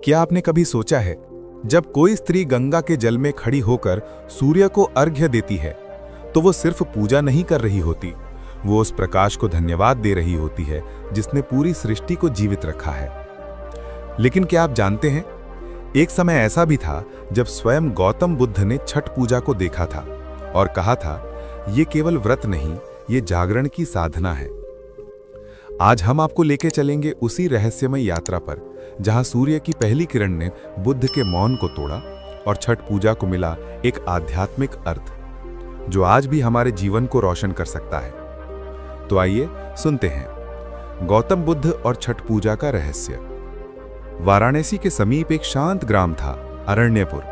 क्या आपने कभी सोचा है, जब कोई स्त्री गंगा के जल में खड़ी होकर सूर्य को अर्घ्य देती है तो वो सिर्फ पूजा नहीं कर रही होती, वो उस प्रकाश को धन्यवाद दे रही होती है जिसने पूरी सृष्टि को जीवित रखा है। लेकिन क्या आप जानते हैं, एक समय ऐसा भी था जब स्वयं गौतम बुद्ध ने छठ पूजा को देखा था और कहा था, ये केवल व्रत नहीं, ये जागरण की साधना है। आज हम आपको लेके चलेंगे उसी रहस्यमय यात्रा पर जहां सूर्य की पहली किरण ने बुद्ध के मौन को तोड़ा और छठ पूजा को मिला एक आध्यात्मिक अर्थ जो आज भी हमारे जीवन को रोशन कर सकता है। तो आइए सुनते हैं गौतम बुद्ध और छठ पूजा का रहस्य। वाराणसी के समीप एक शांत ग्राम था, अरण्यपुर।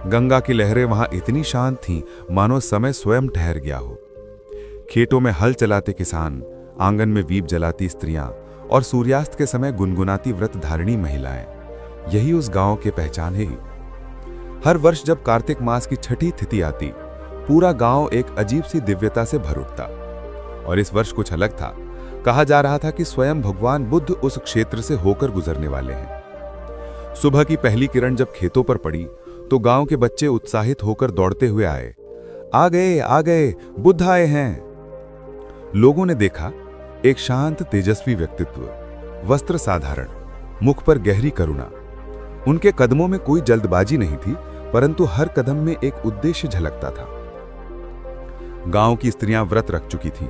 गंगा की लहरें वहां इतनी शांत थीं मानो समय स्वयं ठहर गया हो। खेतों में हल चलाते किसान, आंगन में दीप जलाती स्त्रियां और सूर्यास्त के समय गुनगुनाती व्रत धारिणी महिलाएं, यही उस गांव की पहचान है। हर वर्ष जब कार्तिक मास की छठी तिथि आती, पूरा गांव एक अजीब सी दिव्यता से भर उठता। और इस वर्ष कुछ अलग था। कहा जा रहा था कि स्वयं भगवान बुद्ध उस क्षेत्र से होकर गुजरने वाले हैं। सुबह की पहली किरण जब खेतों पर पड़ी तो गांव के बच्चे उत्साहित होकर दौड़ते हुए आए। आ गए, बुद्ध आए हैं। लोगों ने देखा एक शांत तेजस्वी व्यक्तित्व, वस्त्र साधारण, मुख पर गहरी करुणा। उनके कदमों में कोई जल्दबाजी नहीं थी, परंतु हर कदम में एक उद्देश्य झलकता था। गांव की स्त्रियां व्रत रख चुकी थीं।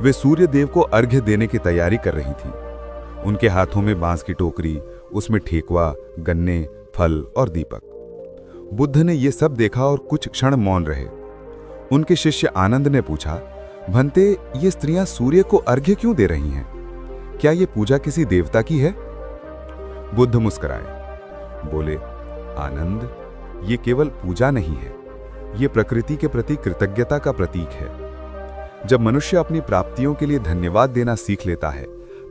वे सूर्य देव को अर्घ्य देने की तैयारी कर रही थीं। उनके हाथों में बांस की टोकरी, उसमें ठेकुआ, गन्ने, फल और दीपक। बुद्ध ने यह सब देखा और कुछ क्षण मौन रहे। उनके शिष्य आनंद ने पूछा, भंते, ये स्त्रियां सूर्य को अर्घ्य क्यों दे रही हैं? क्या ये पूजा किसी देवता की है? बुद्ध मुस्कुराए, बोले, आनंद, ये केवल पूजा नहीं है, ये प्रकृति के प्रति कृतज्ञता का प्रतीक है। जब मनुष्य अपनी प्राप्तियों के लिए धन्यवाद देना सीख लेता है,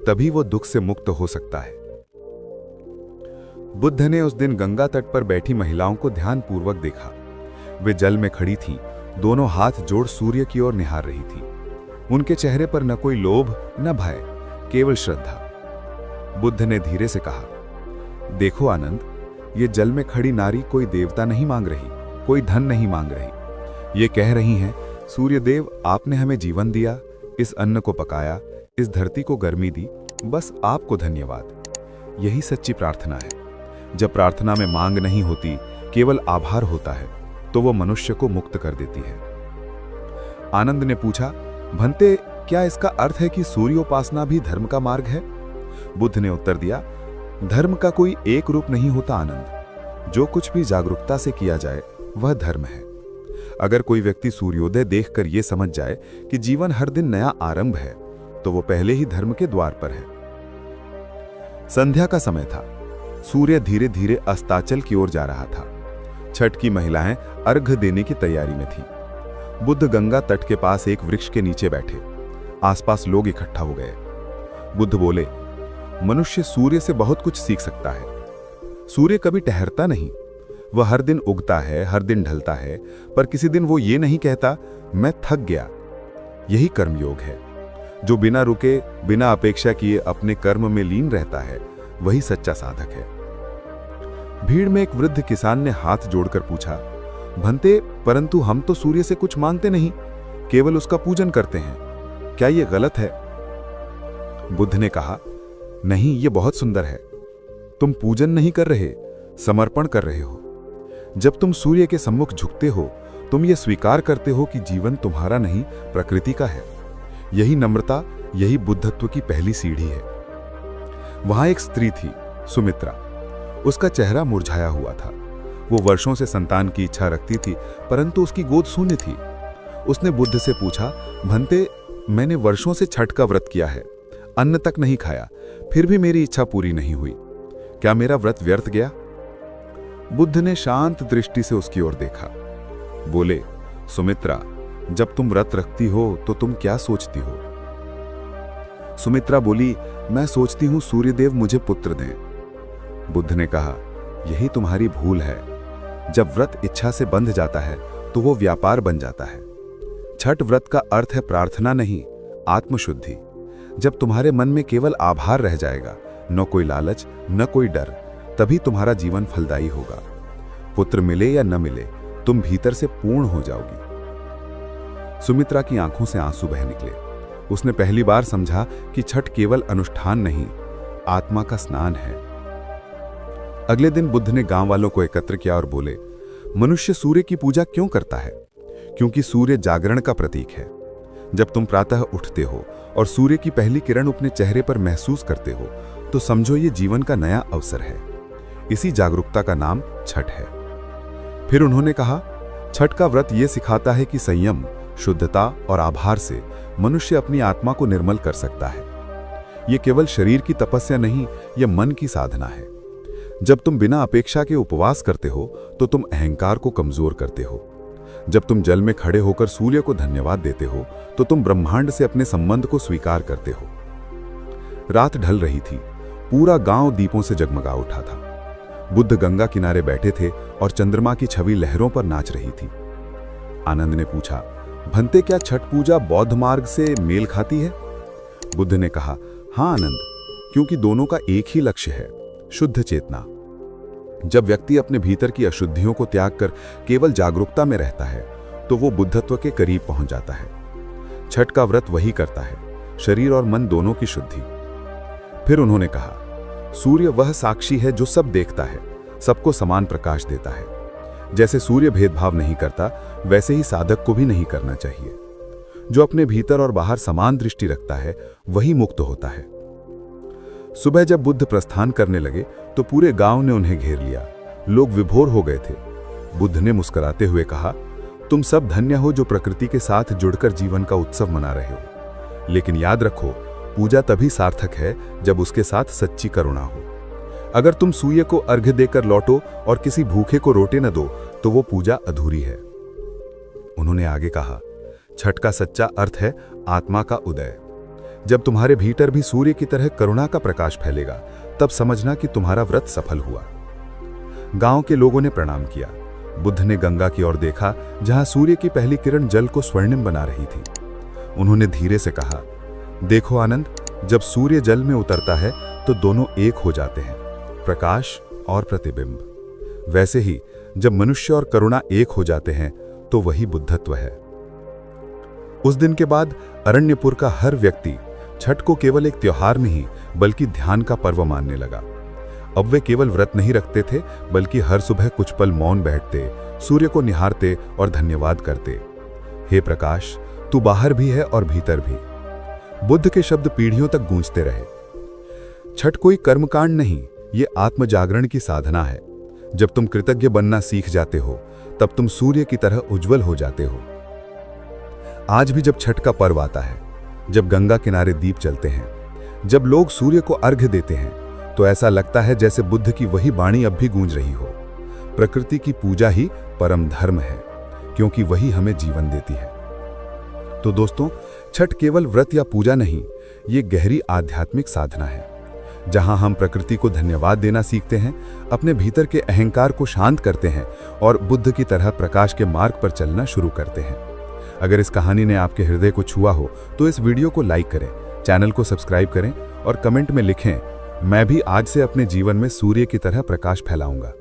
तभी वो दुख से मुक्त हो सकता है। बुद्ध ने उस दिन गंगा तट पर बैठी महिलाओं को ध्यानपूर्वक देखा। वे जल में खड़ी थीं, दोनों हाथ जोड़ सूर्य की ओर निहार रही थी। उनके चेहरे पर न कोई लोभ न भय, केवल श्रद्धा। बुद्ध ने धीरे से कहा, देखो आनंद, ये जल में खड़ी नारी कोई देवता नहीं मांग रही, कोई धन नहीं मांग रही। ये कह रही हैं, सूर्य देव, आपने हमें जीवन दिया, इस अन्न को पकाया, इस धरती को गर्मी दी, बस आपको धन्यवाद। यही सच्ची प्रार्थना है। जब प्रार्थना में मांग नहीं होती, केवल आभार होता है, तो वो मनुष्य को मुक्त कर देती है। आनंद ने पूछा, भंते, क्या इसका अर्थ है कि सूर्योपासना भी धर्म का मार्ग है? बुद्ध ने उत्तर दिया, धर्म का कोई एक रूप नहीं होता आनंद। जो कुछ भी जागरूकता से किया जाए वह धर्म है। अगर कोई व्यक्ति सूर्योदय देखकर यह समझ जाए कि जीवन हर दिन नया आरंभ है, तो वो पहले ही धर्म के द्वार पर है। संध्या का समय था। सूर्य धीरे धीरे अस्ताचल की ओर जा रहा था। छठ की महिलाएं अर्घ्य देने की तैयारी में थीं। बुद्ध गंगा तट के पास एक वृक्ष के नीचे बैठे। आसपास लोग इकट्ठा हो गए। बुद्ध बोले, मनुष्य सूर्य से बहुत कुछ सीख सकता है। सूर्य कभी ठहरता नहीं, वह हर दिन उगता है, हर दिन ढलता है, पर किसी दिन वो ये नहीं कहता, मैं थक गया। यही कर्मयोग है। जो बिना रुके, बिना अपेक्षा किए अपने कर्म में लीन रहता है, वही सच्चा साधक है। भीड़ में एक वृद्ध किसान ने हाथ जोड़कर पूछा, भंते, परंतु हम तो सूर्य से कुछ मांगते नहीं, केवल उसका पूजन करते हैं। क्या यह गलत है? बुद्ध ने कहा, नहीं, यह बहुत सुंदर है। तुम पूजन नहीं कर रहे, समर्पण कर रहे हो। जब तुम सूर्य के सम्मुख झुकते हो, तुम ये स्वीकार करते हो कि जीवन तुम्हारा नहीं, प्रकृति का है। यही नम्रता, यही बुद्धत्व की पहली सीढ़ी है। वहां एक स्त्री थी, सुमित्रा। उसका चेहरा मुरझाया हुआ था। वो वर्षों से संतान की इच्छा रखती थी, परंतु उसकी गोद शून्य थी। उसने बुद्ध से पूछा, भंते, मैंने वर्षों से छठ का व्रत किया है, अन्न तक नहीं खाया, फिर भी मेरी इच्छा पूरी नहीं हुई। क्या मेरा व्रत व्यर्थ गया? बुद्ध ने शांत दृष्टि से उसकी ओर देखा। बोले, सुमित्रा, जब तुम व्रत रखती हो तो तुम क्या सोचती हो? सुमित्रा बोली, मैं सोचती हूं सूर्यदेव मुझे पुत्र दें। बुद्ध ने कहा, यही तुम्हारी भूल है। जब व्रत इच्छा से बंध जाता है तो वो व्यापार बन जाता है। छठ व्रत का अर्थ है प्रार्थना नहीं, आत्मशुद्धि। जब तुम्हारे मन में केवल आभार रह जाएगा, न कोई लालच, न कोई डर, तभी तुम्हारा जीवन फलदायी होगा। पुत्र मिले या न मिले, तुम भीतर से पूर्ण हो जाओगी। सुमित्रा की आंखों से आंसू बह निकले। उसने पहली बार समझा कि छठ केवल अनुष्ठान नहीं, आत्मा का स्नान है। अगले दिन बुद्ध ने गांव वालों को एकत्र किया और बोले, मनुष्य सूर्य की पूजा क्यों करता है? क्योंकि सूर्य जागरण का प्रतीक है। जब तुम प्रातः उठते हो और सूर्य की पहली किरण अपने चेहरे पर महसूस करते हो, तो समझो ये जीवन का नया अवसर है। इसी जागरूकता का नाम छठ है। फिर उन्होंने कहा, छठ का व्रत ये सिखाता है कि संयम, शुद्धता और आभार से मनुष्य अपनी आत्मा को निर्मल कर सकता है। ये केवल शरीर की तपस्या नहीं, यह मन की साधना है। जब तुम बिना अपेक्षा के उपवास करते हो तो तुम अहंकार को कमजोर करते हो। जब तुम जल में खड़े होकर सूर्य को धन्यवाद देते हो तो तुम ब्रह्मांड से अपने संबंध को स्वीकार करते हो। रात ढल रही थी। पूरा गांव दीपों से जगमगा उठा था। बुद्ध गंगा किनारे बैठे थे और चंद्रमा की छवि लहरों पर नाच रही थी। आनंद ने पूछा, भंते क्या छठ पूजा बौद्ध मार्ग से मेल खाती है? बुद्ध ने कहा, हाँ आनंद, क्योंकि दोनों का एक ही लक्ष्य है, शुद्ध चेतना। जब व्यक्ति अपने भीतर की अशुद्धियों को त्याग कर केवल जागरूकता में रहता है तो वो बुद्धत्व के करीब पहुंच जाता है। छठ का व्रत वही करता है, शरीर और मन दोनों की शुद्धि। फिर उन्होंने कहा, सूर्य वह साक्षी है जो सब देखता है, सबको समान प्रकाश देता है। जैसे सूर्य भेदभाव नहीं करता, वैसे ही साधक को भी नहीं करना चाहिए। जो अपने भीतर और बाहर समान दृष्टि रखता है वही मुक्त होता है। सुबह जब बुद्ध प्रस्थान करने लगे तो पूरे गांव ने उन्हें घेर लिया। लोग विभोर हो गए थे। बुद्ध ने मुस्कुराते हुए कहा, तुम सब धन्य हो जो प्रकृति के साथ जुड़कर जीवन का उत्सव मना रहे हो। लेकिन याद रखो, पूजा तभी सार्थक है जब उसके साथ सच्ची करुणा हो। अगर तुम सूर्य को अर्घ्य देकर लौटो और किसी भूखे को रोटी न दो तो वो पूजा अधूरी है। उन्होंने आगे कहा, छठ का सच्चा अर्थ है आत्मा का उदय। जब तुम्हारे भीतर भी सूर्य की तरह करुणा का प्रकाश फैलेगा, तब समझना कि तुम्हारा व्रत सफल हुआ। गांव के लोगों ने प्रणाम किया। बुद्ध ने गंगा की ओर देखा, जहां सूर्य की पहली किरण जल को स्वर्णिम बना रही थी। उन्होंने धीरे से कहा, देखो आनंद, जब सूर्य जल में उतरता है तो दोनों एक हो जाते हैं, प्रकाश और प्रतिबिंब। वैसे ही जब मनुष्य और करुणा एक हो जाते हैं तो वही बुद्धत्व है। उस दिन के बाद अरण्यपुर का हर व्यक्ति छठ को केवल एक त्योहार नहीं बल्कि ध्यान का पर्व मानने लगा। अब वे केवल व्रत नहीं रखते थे, बल्कि हर सुबह कुछ पल मौन बैठते, सूर्य को निहारते और धन्यवाद करते। हे प्रकाश, तू बाहर भी है और भीतर भी। बुद्ध के शब्द पीढ़ियों तक गूंजते रहे। छठ कोई कर्मकांड नहीं, ये आत्म जागरण की साधना है। जब तुम कृतज्ञ बनना सीख जाते हो, तब तुम सूर्य की तरह उज्जवल हो जाते हो। आज भी जब छठ का पर्व आता है, जब गंगा किनारे दीप जलते हैं, जब लोग सूर्य को अर्घ्य देते हैं, तो ऐसा लगता है जैसे बुद्ध की वही वाणी अब भी गूंज रही हो। प्रकृति की पूजा ही परम धर्म है, क्योंकि वही हमें जीवन देती है। तो दोस्तों, छठ केवल व्रत या पूजा नहीं, ये गहरी आध्यात्मिक साधना है, जहां हम प्रकृति को धन्यवाद देना सीखते हैं, अपने भीतर के अहंकार को शांत करते हैं और बुद्ध की तरह प्रकाश के मार्ग पर चलना शुरू करते हैं। अगर इस कहानी ने आपके हृदय को छुआ हो तो इस वीडियो को लाइक करें, चैनल को सब्सक्राइब करें और कमेंट में लिखें, मैं भी आज से अपने जीवन में सूर्य की तरह प्रकाश फैलाऊंगा।